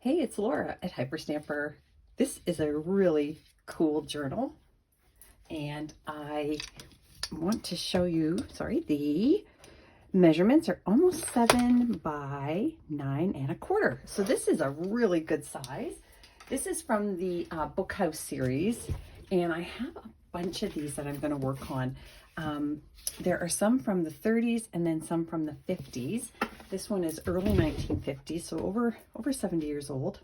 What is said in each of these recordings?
Hey, it's Laura at Hyperstamper. This is a really cool journal, and I want to show you, the measurements are almost 7 by 9 1/4. So this is a really good size. This is from the Bookhouse series, and I have a bunch of these that I'm going to work on. There are some from the 30s and then some from the 50s. This one is early 1950s, so over 70 years old.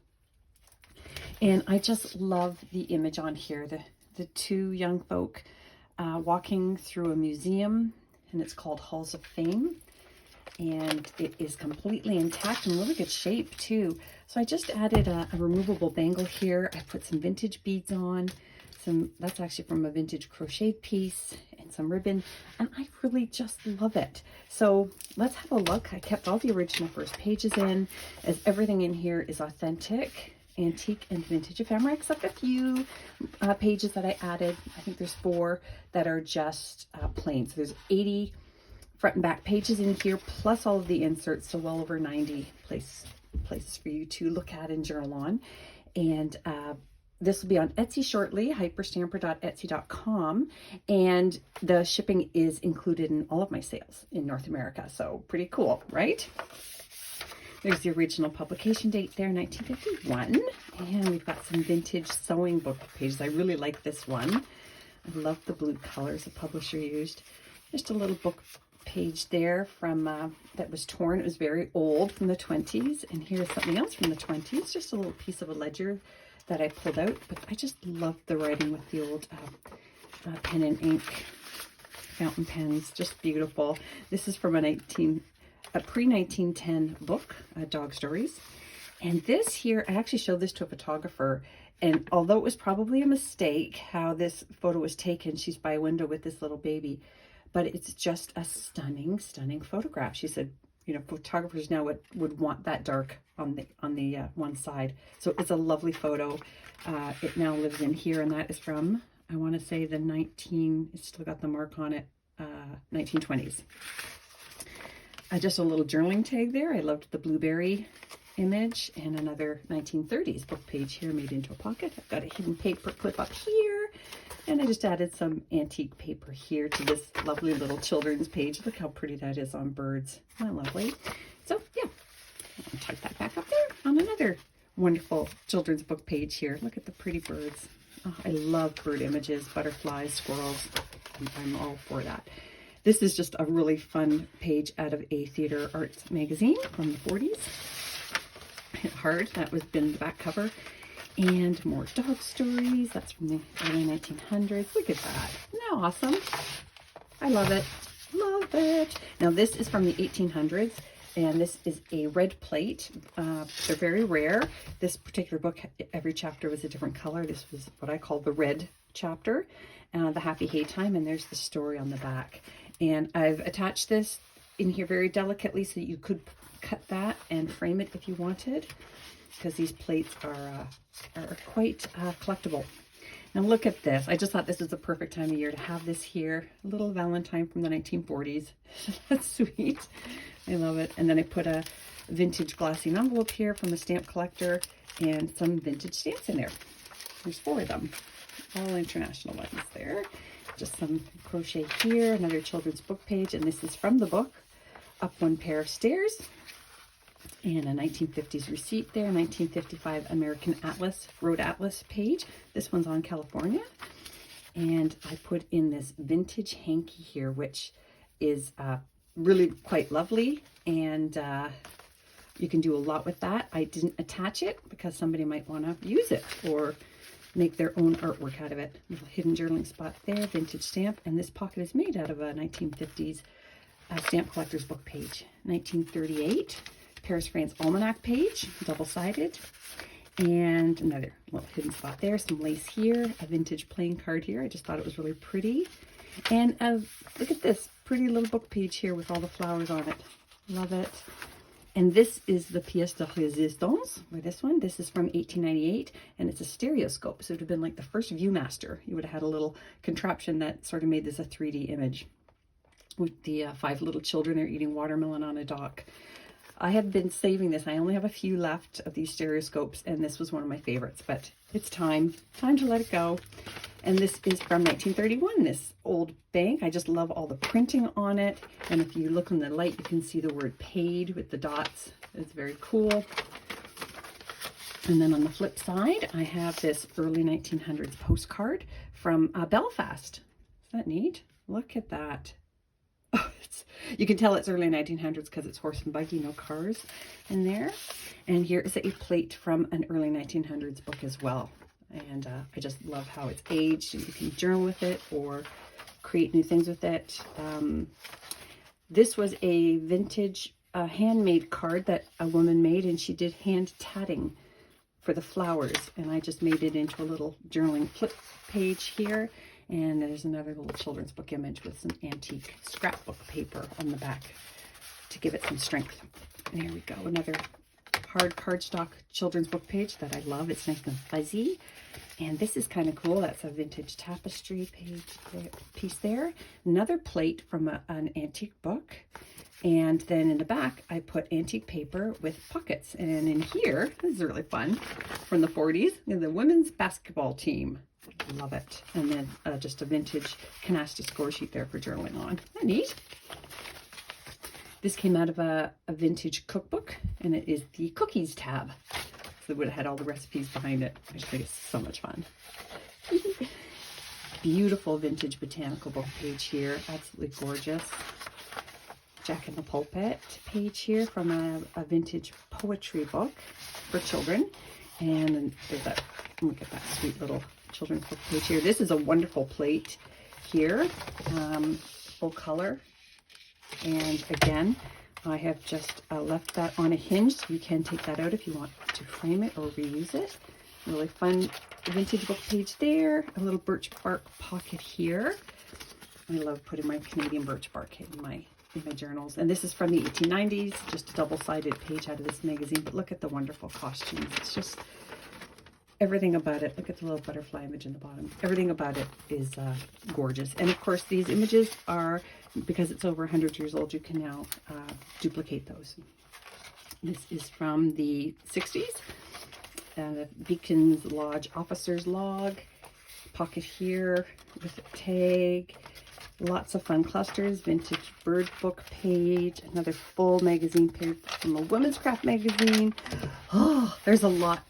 And I just love the image on here, the two young folk walking through a museum, and it's called Halls of Fame. And it is completely intact and really good shape too. So I just added a removable bangle here. I put some vintage beads on. That's actually from a vintage crocheted piece, and some ribbon, and I really just love it. So let's have a look. I kept all the original first pages in, as everything in here is authentic, antique, and vintage ephemera, except a few pages that I added. I think there's 4 that are just plain. So there's 80 front and back pages in here, plus all of the inserts, so well over 90 places for you to look at and journal on. And this will be on Etsy shortly, hyperstamper.etsy.com, and the shipping is included in all of my sales in North America, so pretty cool, right? There's the original publication date there, 1951, and we've got some vintage sewing book pages. I really like this one. I love the blue colors the publisher used. Just a little book page there from that was torn. It was very old, from the 20s, and here's something else from the 20s, just a little piece of a ledger that I pulled out, but I just love the writing with the old pen and ink fountain pens, just beautiful. This is from a pre-1910 book, Dog Stories. And this here, I actually showed this to a photographer, and although it was probably a mistake how this photo was taken, she's by a window with this little baby, but it's just a stunning, stunning photograph. She said, you know, photographers now would want that dark on the one side. So it's a lovely photo. It now lives in here, and that is from, I want to say it's still got the mark on it, 1920s. Just a little journaling tag there. I loved the blueberry image, and another 1930s book page here made into a pocket. I've got a hidden paper clip up here, and I just added some antique paper here to this lovely little children's page. Look how pretty that is on birds. Isn't that lovely? So yeah, I'll tuck that back up there on another wonderful children's book page here. Look at the pretty birds. Oh, I love bird images, butterflies, squirrels. I'm all for that. This is just a really fun page out of a theater arts magazine from the 40s. Hard, that was been the back cover. And more dog stories. That's from the early 1900s. Look at that. Isn't that awesome? I love it. Love it. Now this is from the 1800s, and this is a red plate. They're very rare. This particular book, every chapter was a different color. This was what I call the red chapter, the Happy Hay Time, and there's the story on the back. And I've attached this in here very delicately so that you could cut that and frame it if you wanted, because these plates are quite collectible. Now look at this. I just thought this was the perfect time of year to have this here. A little Valentine from the 1940s. That's sweet. I love it. And then I put a vintage glassine envelope here from a stamp collector, and some vintage stamps in there. There's 4 of them. All international ones there. Just some crochet here, another children's book page, and this is from the book, Up One Pair of Stairs. And a 1950s receipt there, 1955 American Atlas, Road Atlas page. This one's on California. And I put in this vintage hanky here, which is really quite lovely. And you can do a lot with that. I didn't attach it because somebody might want to use it or make their own artwork out of it. Little hidden journaling spot there, vintage stamp. And this pocket is made out of a 1950s stamp collector's book page. 1938. Paris, France Almanac page, double-sided, and another little hidden spot there, some lace here, a vintage playing card here. I just thought it was really pretty. And look at this pretty little book page here with all the flowers on it. Love it. And this is the pièce de résistance, or this one. This is from 1898, and it's a stereoscope. So it would have been like the first Viewmaster. You would have had a little contraption that sort of made this a 3D image with the 5 little children there eating watermelon on a dock. I have been saving this. I only have a few left of these stereoscopes, and this was one of my favorites, but it's time to let it go. And this is from 1931, this old bank. I just love all the printing on it. And if you look in the light, you can see the word paid with the dots. It's very cool. And then on the flip side, I have this early 1900s postcard from Belfast. Is that neat? Look at that. Oh, you can tell it's early 1900s because it's horse and buggy, no cars in there. And here is a plate from an early 1900s book as well. And I just love how it's aged, and you can journal with it or create new things with it. This was a vintage handmade card that a woman made, and she did hand tatting for the flowers. And I just made it into a little journaling flip page here. And there's another little children's book image with some antique scrapbook paper on the back to give it some strength. And here we go, another hard cardstock children's book page that I love. It's nice and fuzzy. And this is kind of cool. That's a vintage tapestry piece there. Another plate from an antique book. And then in the back, I put antique paper with pockets. And in here, this is really fun, from the 40s, the women's basketball team. Love it. And then just a vintage canasta score sheet there for journaling on. Isn't that neat? This came out of a vintage cookbook, and it is the cookies tab. So it would have had all the recipes behind it. I just think it's so much fun. Beautiful vintage botanical book page here. Absolutely gorgeous. Jack in the Pulpit page here from a vintage poetry book for children. And then there's that, look at that sweet little children's book page here. This is a wonderful plate here, full color. And again, I have just left that on a hinge, so you can take that out if you want to frame it or reuse it. Really fun vintage book page there. A little birch bark pocket here. I love putting my Canadian birch bark in my journals. And this is from the 1890s, just a double-sided page out of this magazine. But look at the wonderful costumes. It's just everything about it. Look at the little butterfly image in the bottom. Everything about it is gorgeous. And of course, these images are, because it's over 100 years old, you can now duplicate those. This is from the 60s. The Beacons Lodge Officer's Log. Pocket here with a tag. Lots of fun clusters. Vintage bird book page. Another full magazine page from a women's craft magazine. Oh, there's a lot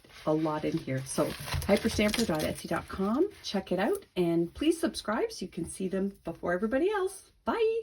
in here. So hyperstamper.etsy.com. Check it out, and please subscribe so you can see them before everybody else. Bye.